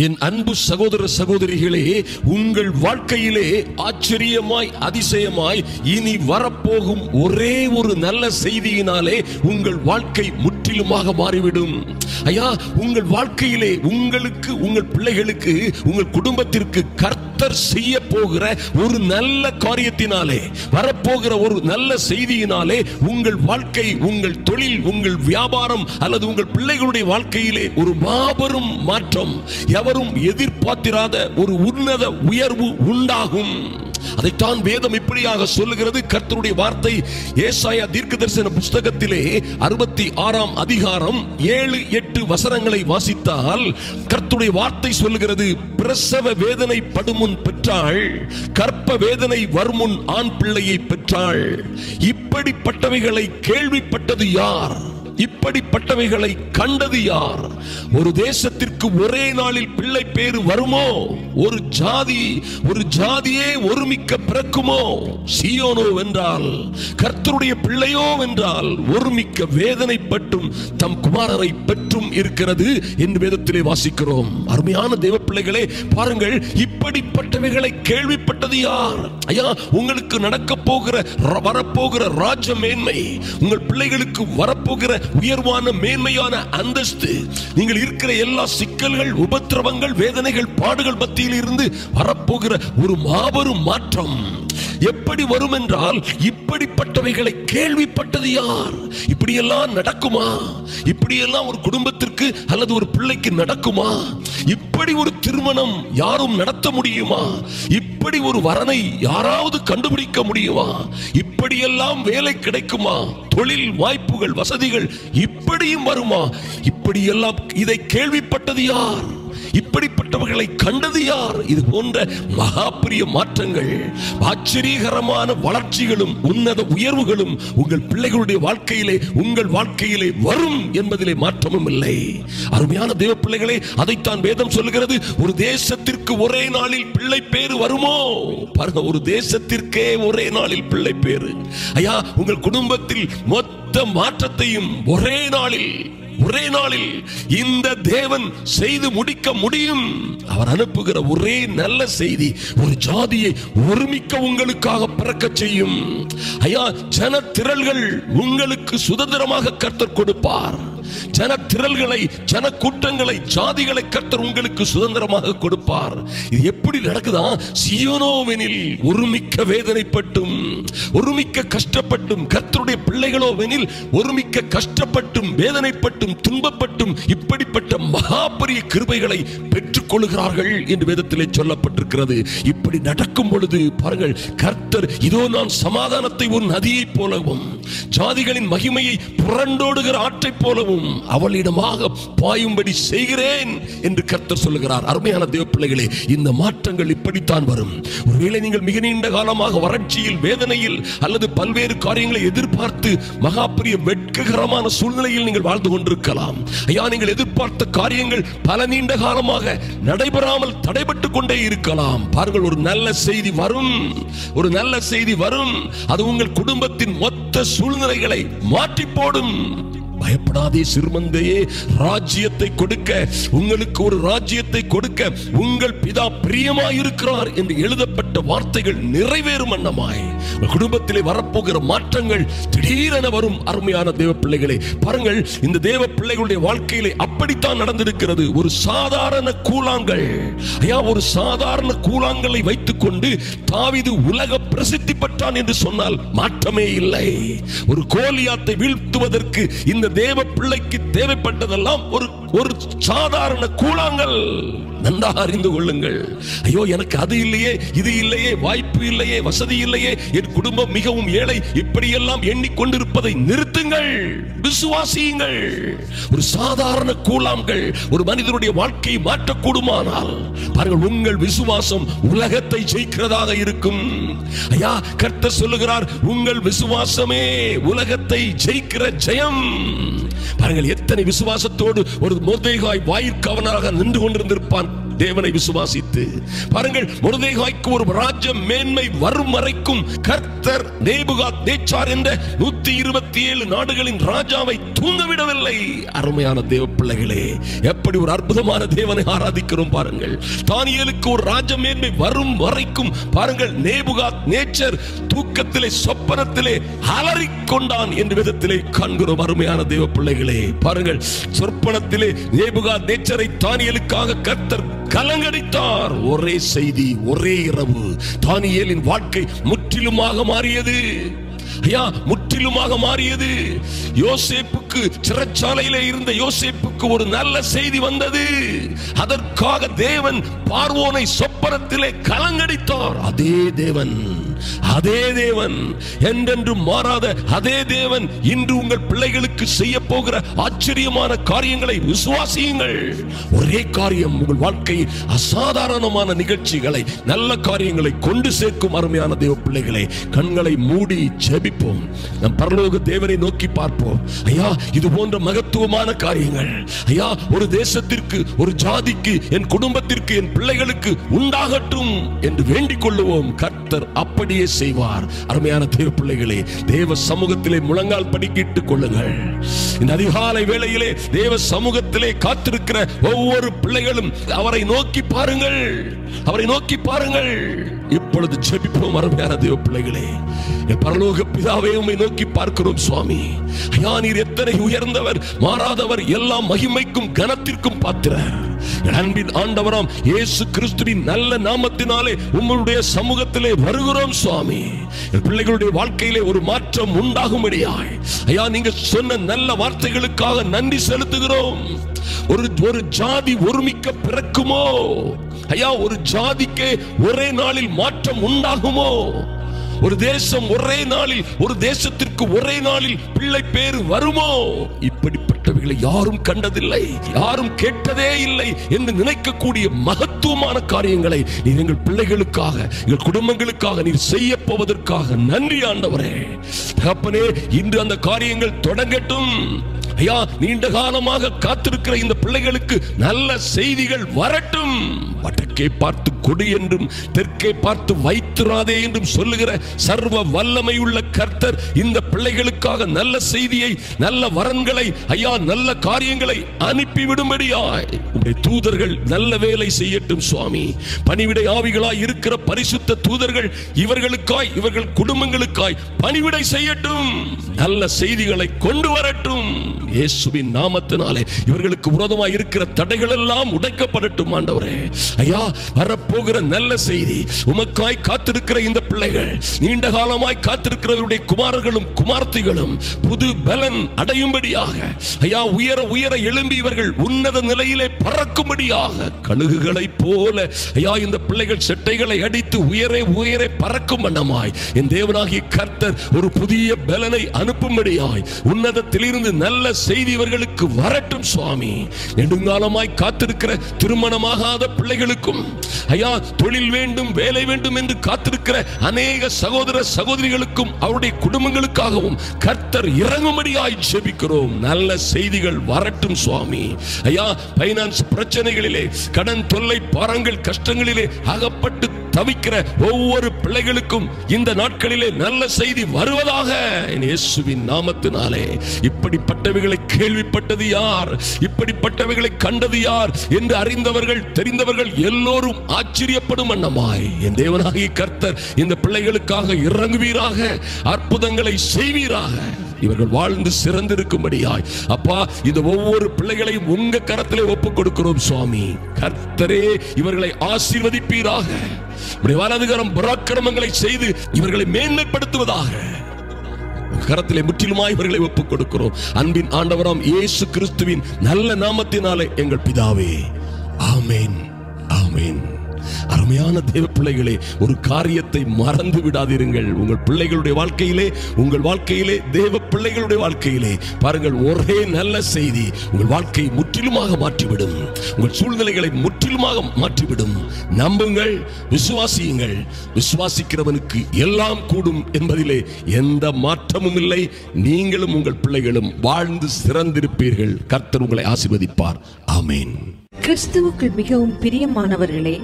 என் அன்பு சகோதர சகோதரிகளே, உங்கள் வாழ்க்கையிலே ஆச்சரியமாய் அதிசயமாய் இனி வரப்போகும் ஒரே ஒரு நல்ல செய்தியினாலே உங்கள் வாழ்க்கை முற்றிலுமாக மாறிவிடும். ஐயா, உங்கள் வாழ்க்கையிலே உங்களுக்கு, உங்கள் பிள்ளைகளுக்கு, உங்கள் குடும்பத்திற்கு கர்த்தர் செய்ய போகிற ஒரு நல்ல காரியத்தினாலே, வரப்போகிற ஒரு நல்ல செய்தியினாலே உங்கள் வாழ்க்கை, உங்கள் தொழில், உங்கள் வியாபாரம் அல்லது உங்கள் பிள்ளைகளுடைய வாழ்க்கையிலே ஒரு மாபெரும் மாற்றம், எவரும் எதிர்பார்த்திராத ஒரு உன்னத உயர்வு உண்டாகும். அதைத்தான் வேதம் இப்படியாக சொல்லுகிறது. கர்த்தருடைய வார்த்தை ஏசாயா தீர்க்கதரிசன புஸ்தகத்திலே 66ஆம் அதிகாரம் 7-8 வசனங்களை வாசித்தால் கர்த்தருடைய வார்த்தை சொல்லுகிறது, பிரசவ வேதனை படுமுன் பெற்றாள், கற்ப வேதனை வருமுன் ஆண் பிள்ளையை பெற்றாள். இப்படிப்பட்டவைகளை கேள்விப்பட்டது யார்? இப்படிப்பட்டவைகளை கண்டது யார்? ஒரு தேசத்திற்கு ஒரே நாளில் பிள்ளை பேரு வருமோ? ஒரு ஜாதியே ஒருமிக்க பிறக்குமோ? சீயோனோ வென்றால், கர்த்தருடைய பிள்ளையோ வென்றால் ஒருமிக்க வேதனைப்பட்டும் தம் குமாரரை பெற்றும் இருக்கிறது என்று வேதத்திலே வாசிக்கிறோம். அருமையான தேவ பிள்ளைகளே, பாருங்கள், இப்படிப்பட்டவைகளை கேள்விப்பட்டது யார்? ஐயா, உங்களுக்கு நடக்க போகிற, வரப்போகிற ராஜ மேன்மை, உங்கள் பிள்ளைகளுக்கு வரப்போகிற உயர்வான மேன்மையான அந்தஸ்து, நீங்கள் இருக்கிற எல்லா சிக்கல்கள், உபத்திரவங்கள், வேதனைகள், பாடுகள் மத்தியில் இருந்து வரப்போகிற ஒரு மாபெரும் மாற்றம் எப்படி வரும் என்றால், இப்படிப்பட்டவைகளை கேள்விப்பட்டது யார்? இப்படியெல்லாம் நடக்குமா? இப்படியெல்லாம் ஒரு குடும்பத்திற்கு அல்லது ஒரு பிள்ளைக்கு நடக்குமா? இப்படி ஒரு திருமணம் யாரும் நடத்த முடியுமா? இப்படி ஒரு வரனை யாராவது கண்டுபிடிக்க முடியுமா? இப்படியெல்லாம் வேலை கிடைக்குமா? தொழில் வாய்ப்புகள், வசதிகள் இப்படியும் வருமா? இப்படியெல்லாம் இதை கேள்விப்பட்டது யார்? இப்படிப்பட்டவர்களை கண்டது யார்? இது போன்ற மகாபிரிய மாற்றங்கள், ஆச்சரியகரமான வளர்ச்சிகளும் உன்னத உயர்வுகளும் உங்கள் பிள்ளைகளுடைய வாழ்க்கையிலே, உங்கள் வாழ்க்கையிலே வரும் என்பதிலே மாற்றமும் இல்லை. அருமையான தேவ பிள்ளைகளே, அதைத்தான் வேதம் சொல்லுகிறது. ஒரு தேசத்திற்கு ஒரே நாளில் பிள்ளை பேரு வருமோ? பாருங்க, ஒரு தேசத்திற்கே ஒரே நாளில் பிள்ளை பேரு. ஐயா, உங்கள் குடும்பத்தில் மொத்த மாற்றத்தையும் ஒரே நாளில் இந்த தேவன் செய்து முடிக்க முடியும். அவர் அனுப்புகிற ஒரே நல்ல செய்தி ஒரு ஜாதியை ஒருமிக்க உங்களுக்காக பிறக்க செய்யும். ஐயா, ஜன திரள்கள் உங்களுக்கு சுதந்திரமாக கர்த்தர் கொடுப்பார். ஜன திரள்களை, ஜன கூட்டங்களை, ஜாதிகளை கர்த்தர் உங்களுக்கு சுதந்திரமாக கொடுப்பார். இது எப்படி நடக்குதா? சீயோனோவெனில் ஒருமிக்க வேதனைப்பட்டும், ஒருமிக்க கஷ்டப்பட்டும், கர்த்தருடைய பிள்ளைகளோவெனில் ஒருமிக்க கஷ்டப்பட்டும், வேதனைப்பட்டும், துன்பப்பட்டும் இப்படிப்பட்ட மகாபரிய கிருபைகளை பெற்றுக் கொள்கிறார்கள் என்று வேதத்திலே சொல்லப்பட்டிருக்கிறது. இப்படி நடக்கும் பொழுது பாருங்கள், கர்த்தர், இதோ நான் சமாதானத்தை ஒரு நதியை போலவும், ஜாதிகளின் மகிமையை புரண்டோடுகிற ஆற்றை போலவும் அவளிடமாக பாயும்படி செய்கிறேன் என்று கர்த்தர் சொல்லுகிறார். அருமையான தேவ பிள்ளைகளே, இந்த மாற்றங்கள் இப்படித்தான் வரும். ஒருவேளை நீங்கள் மிக நீண்ட காலமாக வறட்சியில், வேதனையில் அல்லது பல்வேறு காரியங்களை எதிர்பார்த்து மகாபரிய வெட்ககரமான சூழ்நிலையில் நீங்கள் வாழ்ந்து கொண்டிருக்கலாம். ஐயா, நீங்கள் எதிர்பார்த்த காரியங்கள் பல நீண்ட காலமாக நடைபெறாமல் தடைபட்டு கொண்டே இருக்கலாம். பாருங்கள், ஒரு நல்ல செய்தி வரும், ஒரு நல்ல செய்தி வரும். அது உங்கள் குடும்பத்தின் மொத்த சூழ்நிலைகளை மாற்றி போடும். பயப்படாதே சிறுமந்தையே, ராஜ்யத்தை கொடுக்க, உங்களுக்கு ஒரு ராஜ்யத்தை கொடுக்க உங்கள் பிதா பிரியமாயிருக்கிறார் என்று எழுதப்பட்ட வார்த்தைகள் நிறைவேறும் வண்ணமாய் குடும்பத்திலே வரப்போகிற மாற்றங்கள் திடீரென வரும். அருமையான தேவ பிள்ளைகளே, பாருங்கள், இந்த தேவ பிள்ளைகளுடைய வாழ்க்கையிலே அப்படித்தான் நடந்திருக்கிறது. ஒரு சாதாரண கூழாங்கல், ஐயா, ஒரு சாதாரண கூழாங்கலை வைத்துக் கொண்டு தாவீது உலக பிரசித்தி பெற்றான் என்று சொன்னால் மாற்றமே இல்லை. ஒரு கோலியாத்தை வீழ்த்துவதற்கு இந்த தேவ பிள்ளைக்கு தேவைப்பட்டதெல்லாம் ஒரு சாதாரண கூழாங்கல். நன்றாக அறிந்து கொள்ளுங்கள். ஐயோ, எனக்கு அது இல்லையே, இது இல்லையே, வாய்ப்பு இல்லையே, வசதி இல்லையே, என் குடும்பம் மிகவும் ஏழை, இப்படியெல்லாம் எண்ணிக்கொண்டிருப்பதை நிறுத்துங்கள், விசுவாசியுங்கள். ஒரு சாதாரண கூழாங்கல் ஒரு மனிதனுடைய வாழ்க்கையை மாற்றக்கூடுமானால் பாருங்கள், உங்கள் விசுவாசம் உலகத்தை ஜெயிக்கிறதாக இருக்கும். ஐயா, கர்த்தர் சொல்லுகிறார், உங்கள் விசுவாசமே உலகத்தை ஜெயிக்கிற ஜெயம். பாருங்கள், எத்தனை விசுவாசத்தோடு ஒரு மொர்தெகாய் வாயிற்காவலனாக நின்று கொண்டிருந்திருப்பான். தேவனை விசுவாசித்து பாருங்கள், மொர்தெகாய்க்கு ஒரு ராஜ்ய மேன்மை வரும் வரைக்கும் கர்த்தர் நேபுகாத்நேச்சார் என்ற 127 நாடுகளின் ராஜாவை தூங்கவிடவில்லை. அருமையான தேவ பிள்ளைகளே, எப்படி ஒரு அற்புதமான தேவனை ஆராதிக்கிறோம் பாருங்கள். தானியேலுக்கு ஒரு ராஜ்ய மேன்மை வரும் வரைக்கும் பாருங்கள், நேபுகாத்நேச்சர் தூக்கத்திலே சொப்பனத்திலே அலறிக்கொண்டான் என்று விதத்திலே காண்கிறோம். அருமையான தேவ பிள்ளைகளே பாருங்கள், சொப்பனத்திலே நேபுகாத்நேச்சரை தானியேலுக்காக கர்த்தர் கலங்கடித்தார். ஒரே செய்தி, ஒரே இரவு தானியேலின் வாழ்க்கை முற்றிலுமாக மாறியது. ஐயா, முற்றிலுமாக மாறியது. யோசேப்புக்கு, சிறைச்சாலையிலே இருந்த யோசேப்புக்கு ஒரு நல்ல செய்தி வந்தது. அதற்காக தேவன் பார்வோனை சொப்பனத்திலே கலங்கடித்தார். அதே தேவன், அதே தேவன், என்றென்றும் மாறாத அதே தேவன் இன்று உங்கள் பிள்ளைகளுக்கு செய்ய போகிற ஆச்சரியமான காரியங்களை விசுவாசியுங்கள். ஒரே காரியம் உங்கள் வாழ்க்கையில் அசாதாரணமான நிகழ்ச்சிகளை, நல்ல காரியங்களை கொண்டு சேர்க்கும். அருமையான தேவ பிள்ளைகளை, கண்களை மூடி ஜெபிப்போம். நம் பரலோக தேவனை நோக்கி பார்ப்போம். ஐயா, இது போன்ற மகத்துவமான காரியங்கள் ஐயா ஒரு தேசத்திற்கு, ஒரு ஜாதிக்கு, என் குடும்பத்திற்கு, என் பிள்ளைகளுக்கு உண்டாகட்டும் என்று வேண்டிக் கொள்ளுவோம். கர்த்தர் அப்படியே செய்வார். அருமையான தேவ பிள்ளைகளே, தேவ சமூகத்திலே முழங்கால் படிக்கிட்டுக் கொள்ளுங்கள். இந்த அதிகாலை வேளையிலே தேவ சமூகத்திலே காத்திருக்கிற ஒவ்வொரு பிள்ளைகளும் அவரை நோக்கி பாருங்கள், அவரை நோக்கி பாருங்கள். இப்பொழுது ஜெபிப்போம். அருமையான தேவ பிள்ளைகளே, பரலோக பிதாவே, உம்மை நோக்கி பார்க்கிறோம் சுவாமி. ஐயா, நீர் எத்தனை உயர்ந்தவர், மாறாதவர், எல்லா மகிமைக்கும் கனத்திற்கும் பாத்திரர். அன்பின் ஆண்டவராம் இயேசு கிறிஸ்துவின் நல்ல நாமத்தினாலே உம்முடைய சமூகத்திலே வருகிறோம் சுவாமி. பிள்ளைகளுடைய வாழ்க்கையிலே ஒரு மாற்றம் உண்டாகும்படியாய் ஐயா நீங்க சொன்ன நல்ல வார்த்தைகளுக்காக நன்றி செலுத்துகிறோம். ஒரு ஜாதி ஒருமிக்க பிறக்குமோ ஐயா? ஒரு ஜாதிக்கு ஒரே நாளில் மாற்றம் உண்டாகுமோ? ஒரு தேசம் ஒரே நாளில், ஒரு தேசத்திற்கு ஒரே நாளில் பிள்ளை பேரு வருமோ? இப்படிப்பட்டவைகளை யாரும் கண்டதில்லை, யாரும் கேட்டதே இல்லை என்று நினைக்கக்கூடிய மகத்துவமான காரியங்களை நீர் எங்கள் பிள்ளைகளுக்காக, எங்கள் குடும்பங்களுக்காக நீர் செய்ய போவதற்காக நன்றி ஆண்டவரே. தகப்பனே, இன்று அந்த காரியங்கள் தொடங்கட்டும் ஐயா. நீண்ட காலமாக காத்திருக்கிற இந்த பிள்ளைகளுக்கு நல்ல செய்திகள் வரட்டும். வடக்கே பார்த்து கொடு என்றும் தெற்கே பார்த்து வைத்திராதே என்றும் சொல்லுகிற சர்வ வல்லமை உள்ள கர்த்தர் இந்த பிள்ளைகளுக்காக நல்ல செய்தியை, நல்ல வரன்களை ஐயா, நல்ல காரியங்களை அனுப்பிவிடும்படியாய் உம்முடைய தூதர்கள் நல்ல வேலை செய்யட்டும் சுவாமி. பணிவிடை ஆவிகளாய் இருக்கிற பரிசுத்த தூதர்கள் இவர்களுக்காய், இவர்கள் குடும்பங்களுக்காய் பணிவிடை செய்யட்டும். நல்ல செய்திகளை கொண்டு வரட்டும். இயேசுவின் நாமத்தினாலே இவர்களுக்கு விரோதமாய் இருக்கிற தடைகள் எல்லாம் உடைக்கப்படட்டும் ஆண்டவரே. ஐயா, வரப்போகிற நல்ல செய்தி, உமக்காய் காத்திருக்கிற இந்த பிள்ளைகள், நீண்ட காலமாய் காத்திருக்கிறவருடைய குமாரர்களும் குமார்த்திகளும் புது பலன் அடையும்படியாக ஐயா, உயர உயர எழும்பி இவர்கள் உன்னத நிலையிலே பறக்கும்படியாக கழுகுகளை போல ஐயா இந்த பிள்ளைகள் செட்டைகளை அடித்து உயரே உயரே பறக்கும் வண்ணமாய் என் தேவனாகிய கர்த்தர் ஒரு புதிய பலனை அனுப்பும்படியாய் உன்னதத்திலிருந்து நல்ல செய்தி இவர்களுக்கு வரட்டும் சுவாமி. நெடுங்காலமாய் காத்திருக்கிற திருமணமாகாத பிள்ளைகளுக்கும் ஐயா, தொழில் வேண்டும், வேலை வேண்டும் என்று காத்திருக்கிற அநேக சகோதர சகோதரிகளுக்கும் அவருடைய குடும்பங்களுக்காகவும் கர்த்தர் இறங்கும்படியாய் ஜெபிக்கிறோம். நல்ல செய்திகள் வரட்டும் சுவாமி. ஐயா, பைனான்ஸ் பிரச்சனைகளிலே, கடன் தொல்லை, பாரங்கள், கஷ்டங்களிலே அகப்பட்டு தவிக்கிற ஒவ்வொரு பிள்ளைகளுக்கும் இந்த நாட்களிலே நல்ல செய்தி வருவதாக இயேசுவின் நாமத்தினாலே. இப்படிப்பட்டவைகளை கேள்விப்பட்டது யார், இப்படிப்பட்டவைகளை கண்டது யார் என்று அறிந்தவர்கள், தெரிந்தவர்கள் எல்லோரும் ஆச்சரியப்படும் வண்ணமாய் என் தேவனாகிய கர்த்தர் இந்த பிள்ளைகளுக்காக இறங்குவீராக, அற்புதங்களை செய்வீராக. இவர்கள் வாழ்ந்து சிறந்திருக்கும்படியாய் அப்பா, இந்த ஒவ்வொரு பிள்ளைகளையும் உங்க கரத்திலே ஒப்புக் கொடுக்கிறோம் சுவாமி. கர்த்தரே இவர்களை ஆசீர்வதிப்பீராக. வலதுகரம் பராக்கிரமங்களை செய்து இவர்களை மேன்மைப்படுத்துவதாக. கரத்திலே முற்றிலுமாய் இவர்களை ஒப்புக் கொடுக்கிறோம். அன்பின் ஆண்டவராம் இயேசு கிறிஸ்துவின் நல்ல நாமத்தினாலே எங்கள் பிதாவே, ஆமென், ஆமென். அருமையான தேவ பிள்ளைகளே, ஒரு காரியத்தை மறந்து விடாதீர்கள். உங்கள் பிள்ளைகளுடைய வாழ்க்கையிலே, உங்கள் வாழ்க்கையிலே, தேவ பிள்ளைகளுடைய வாழ்க்கையிலே பாருங்கள், ஒரே நல்ல செய்தி உங்கள் வாழ்க்கையை முற்றிலுமாக மாற்றிவிடும். உங்கள் சூழ்நிலைகளை முற்றிலுமாக மாற்றிவிடும். நம்புங்கள், விசுவாசியுங்கள். விசுவாசிக்கிறவனுக்கு எல்லாம் கூடும் என்பதிலே எந்த மாற்றமும் இல்லை. நீங்களும் உங்கள் பிள்ளைகளும் வாழ்ந்து சிறந்திருப்பீர்கள். கர்த்தர் உங்களை ஆசீர்வதிப்பார். ஆமென். கிறிஸ்துவுக்குள் மிகவும் பிரியமானவர்களே,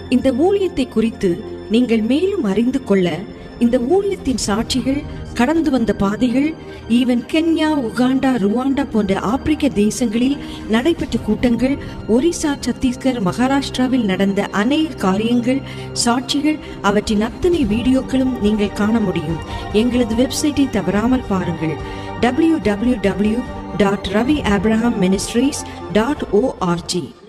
இந்த ஊழியத்தை குறித்து நீங்கள் மேலும் அறிந்து கொள்ள இந்த ஊழியத்தின் சாட்சிகள், கடந்து வந்த பாதைகள், ஈவன் கென்யா, உகாண்டா, ருவாண்டா போன்ற ஆப்பிரிக்க தேசங்களில் நடைபெற்ற கூட்டங்கள், ஒரிசா, சத்தீஸ்கர், மகாராஷ்டிராவில் நடந்த அநேக காரியங்கள், சாட்சிகள், அவற்றின் அத்தனை வீடியோக்களும் நீங்கள் காண முடியும். எங்களது வெப்சைட்டை தவறாமல் பாருங்கள். www.raviabrahamministries.org